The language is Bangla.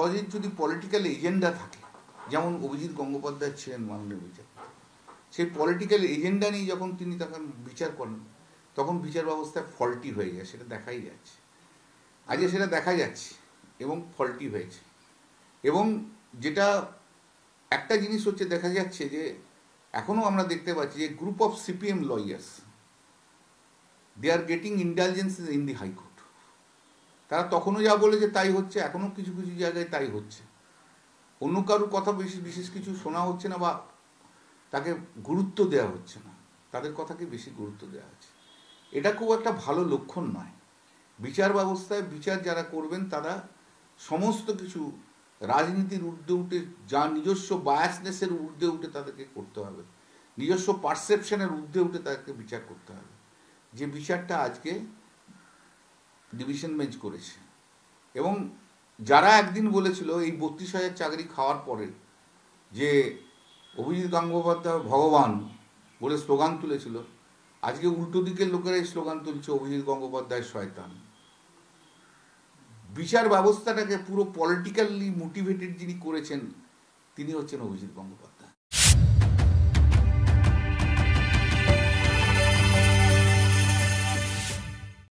জজের যদি পলিটিক্যাল এজেন্ডা থাকে, যেমন অভিজিৎ গঙ্গোপাধ্যায় ছিলেন মাননীয় বিচারপতি, সেই পলিটিক্যাল এজেন্ডা নিয়ে যখন তিনি তখন বিচার করেন, তখন বিচার ব্যবস্থায় ফল্টি হয়ে যায়, সেটা দেখাই যাচ্ছে, আজকে সেটা দেখা যাচ্ছে এবং ফল্টি হয়েছে। এবং যেটা একটা জিনিস হচ্ছে, দেখা যাচ্ছে যে এখনও আমরা দেখতে পাচ্ছি যে group of CPM lawyers, they are getting intelligences in the high court. তারা তখনও যা বলেছে তাই হচ্ছে, এখনও কিছু কিছু জায়গায় তাই হচ্ছে, অন্য কারোর কথা বিশেষ কিছু শোনা হচ্ছে না বা তাকে গুরুত্ব দেওয়া হচ্ছে না, তাদের কথাকে বেশি গুরুত্ব দেওয়া হচ্ছে। এটা খুব একটা ভালো লক্ষণ নয়। বিচার ব্যবস্থায় বিচার যারা করবেন তারা সমস্ত কিছু রাজনীতির ঊর্ধ্বে উঠে, যা নিজস্ব বায়াসনেসের ঊর্ধ্বে উঠে তাদেরকে করতে হবে, নিজস্ব পারসেপশনের ঊর্ধ্বে উঠে তাদেরকে বিচার করতে হবে। যে বিচারটা আজকে ডিভিশন বেঞ্চ করেছে, এবং যারা একদিন বলেছিল এই 32,000 চাকরি খাওয়ার পরে যে অভিজিৎ গঙ্গোপাধ্যায় ভগবান বলে স্লোগান তুলেছিল, আজকে উল্টো দিকের লোকেরাই স্লোগান তুলছে অভিজিৎ গঙ্গোপাধ্যায় শয়তান। বিচার ব্যবস্থাটাকে পুরো পলিটিক্যালি মোটিভেটেড যিনি করেছেন তিনি হচ্ছেন অভিজিৎ গঙ্গোপাধ্যায়।